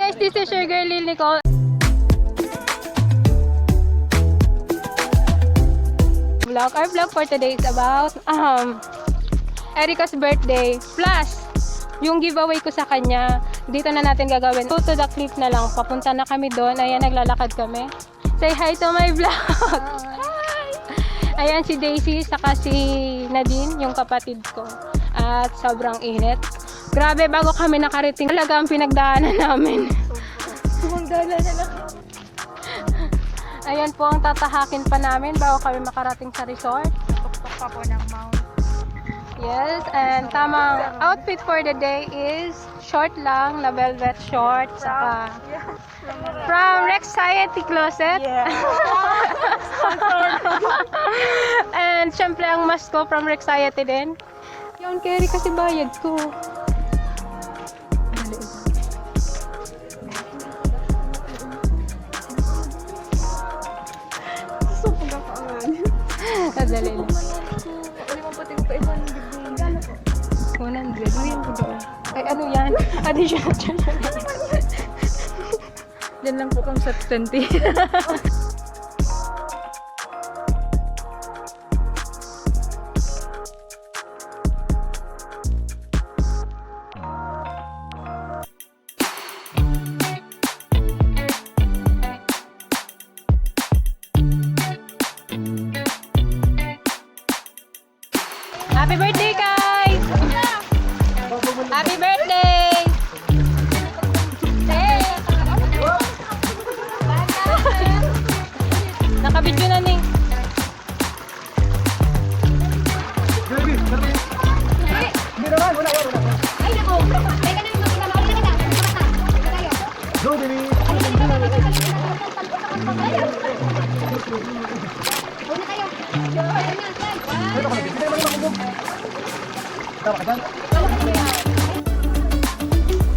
guys, this is your girl Lil Nicole. Our vlog for today is about Erica's birthday plus yung giveaway ko sa kanya. Dito na natin gagawin. To the clip na lang. Papunta na kami doon. Ayan, naglalakad kami. Say hi to my vlog. Hi. Ayan si Daisy saka si Nadine, yung kapatid ko. At sobrang init. Grabe, bago kami nakarating, talaga ang pinagdaanan namin. Sumangdala na lang. Ayan po ang tatahakin pa namin bago kami makarating sa resort. Tuktok pa po ng mount. Yes, and tamang outfit for the day is short lang, na velvet short, saka from Rexciety Closet. Yeah. And syempre ang must ko from Rexciety din. Yun, carry kasi bayad ko. So, pagkakaangan. Nadali lang. Uli mo pati ko pa ibang bibig. Gano'n po? 100. Ngayon ko doon. Ay, ano yan? Additional charge. Diyan lang po kang sa 20. Happy birthday, guys! Happy birthday! Hey! Nakabidyo na ning. Ay, nako. Teka na, makita mo. Ulit na. Go, baby! Una kayo. Ayun na,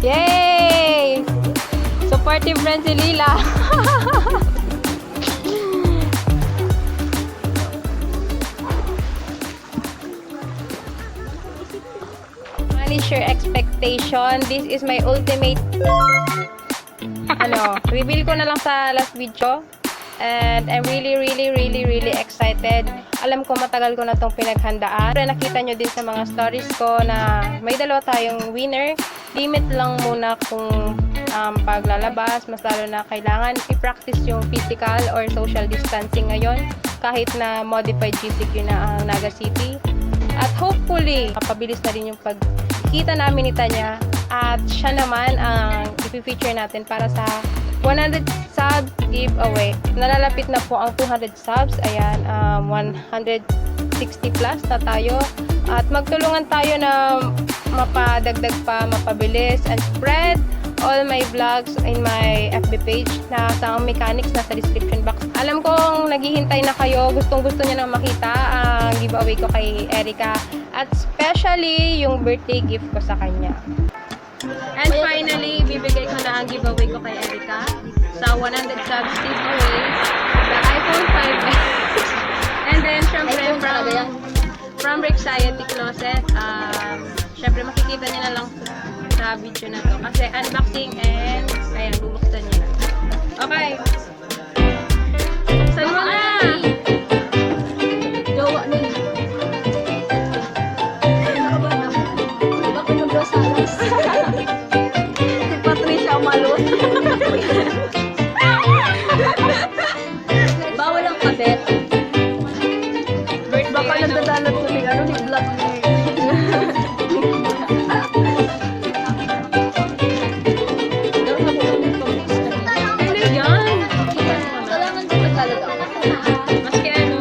Yay! Supportive friend si Lila. Manage your expectation. This is my ultimate reveal ko na lang sa last video. And I'm really excited. Alam ko matagal ko na itong pinaghandaan. Pero nakita nyo din sa mga stories ko na may dalawa tayong winner. Limit lang muna kung paglalabas. Mas lalo na kailangan i-practice yung physical or social distancing ngayon. Kahit na modified GCQ na ang Naga City. At hopefully, kapabilis na rin yung pagkita namin ni Tanya. At siya naman ang ipifeature natin para sa 100 subs giveaway. Nalalapit na po ang 200 subs. Ayan, 160 plus na tayo. At magtulungan tayo na mapadagdag pa, mapabilis, and spread all my vlogs in my FB page na sa mechanics nasa description box. Alam kong naghihintay na kayo. Gustong-gusto niya na makita ang giveaway ko kay Erica. At especially yung birthday gift ko sa kanya. And finally, bibigay ko na ang giveaway ko kay Erica sa 100 subs giveaway, the iPhone 5S. And then, syempre, from Rexciety Closet, syempre makikita niyo na lang sa video na to. Kasi unboxing and, ayan, bubuksan niyo na. Okay. Buksan mo na! Jowa na yun. Iba ko yung Rosalas. Si Patricia Umalot. Bawal ang kabet. Baka nagdadalat ko ni vlog ni. Ano yan? Kailangan ko magkalat ako. Maski ano,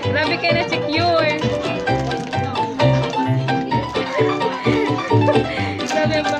grabe kayo na-secure. Grabe pa.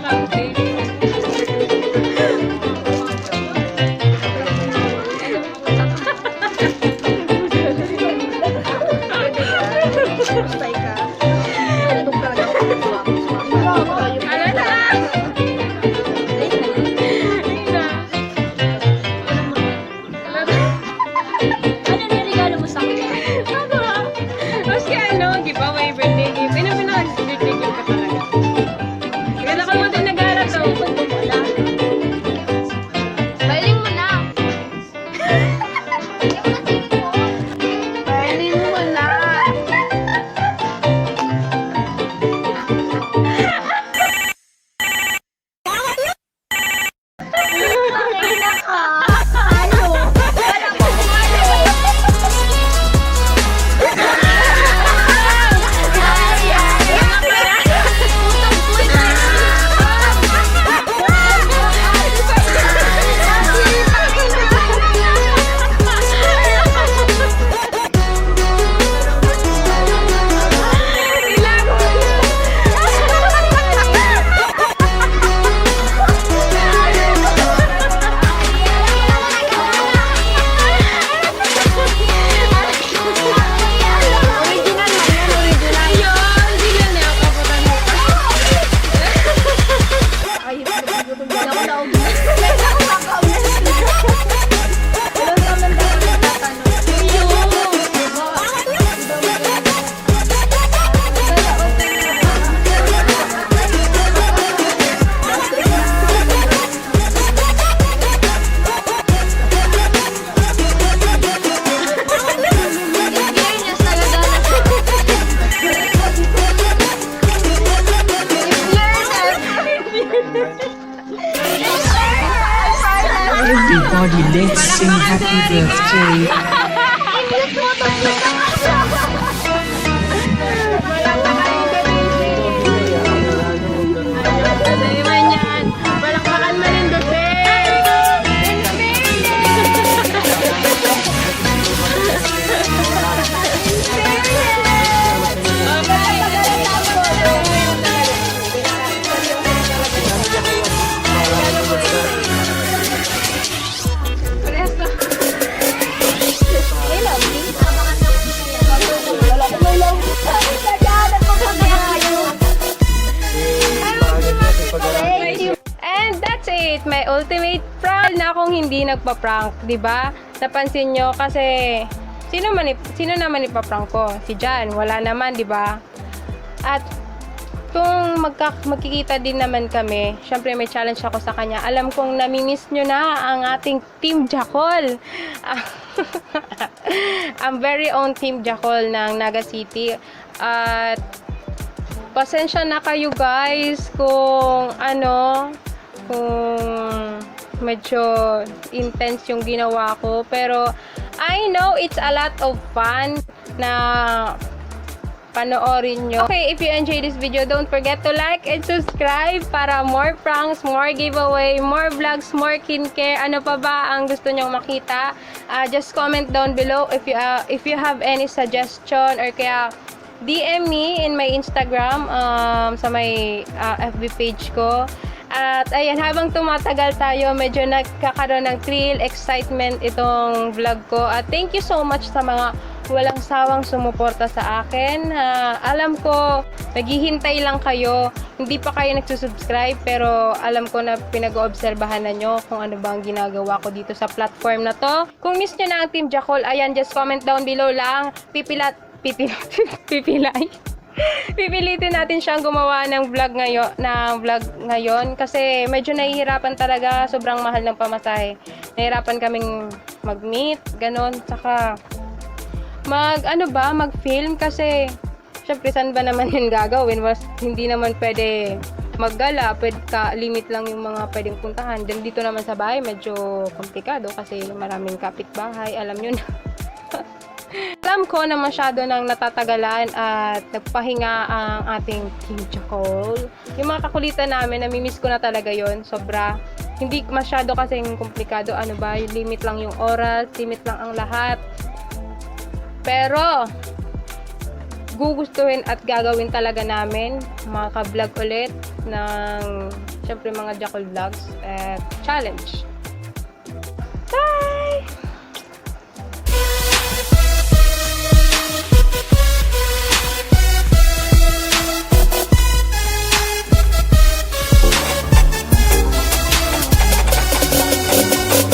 Everybody, let's sing happy birthday. Palakpakan Marinduque! And that's it, my ultimate prank na akong hindi nagpa-prank, 'di ba? Napansin nyo kasi sino naman ipaprank ko? Si Jan, wala naman, 'di ba? At kung magkikita din naman kami, syempre may challenge ako sa kanya. Alam kong nami-miss nyo na ang ating Team Jacol. Ang very own Team Jacol ng Naga City. At pasensya na kayo guys kung kung medyo intense yung ginawa ko, pero I know it's a lot of fun na panoorin nyo. Okay, if you enjoyed this video, don't forget to like and subscribe para more pranks, more giveaway, more vlogs, more skincare. Ano pa ba ang gusto nyong makita? Just comment down below if you have any suggestion, or kaya DM me in my Instagram sa may FB page ko. At ayan, habang tumatagal tayo, medyo nagkakaroon ng thrill, excitement itong vlog ko. At thank you so much sa mga walang sawang sumuporta sa akin. Alam ko, naghihintay lang kayo. Hindi pa kayo nagsusubscribe, pero alam ko na pinag-oobserbahan na nyo kung ano ba ang ginagawa ko dito sa platform na to. Kung miss nyo na ang Team Jacol, ayan, just comment down below lang. Pipilitin natin siyang gumawa ng vlog ngayon kasi medyo nahihirapan talaga, sobrang mahal ng pamasahe. Nahihirapan kaming mag-meet, ganon, saka mag-film kasi syempre saan ba naman yun gagawin? Hindi naman pwede maggala, limit lang yung mga pwedeng puntahan. Then dito naman sa bahay medyo komplikado kasi maraming kapitbahay, alam nyo na. Alam ko na masyado nang natatagalan at nagpahinga ang ating Team Jacol. Yung mga kakulitan namin, namimiss ko na talaga yon, sobra. Hindi masyado kasing komplikado, limit lang yung oras, limit lang ang lahat. Pero gugustuhin at gagawin talaga namin, maka-vlog ulit ng syempre mga Jacol Vlogs at challenge.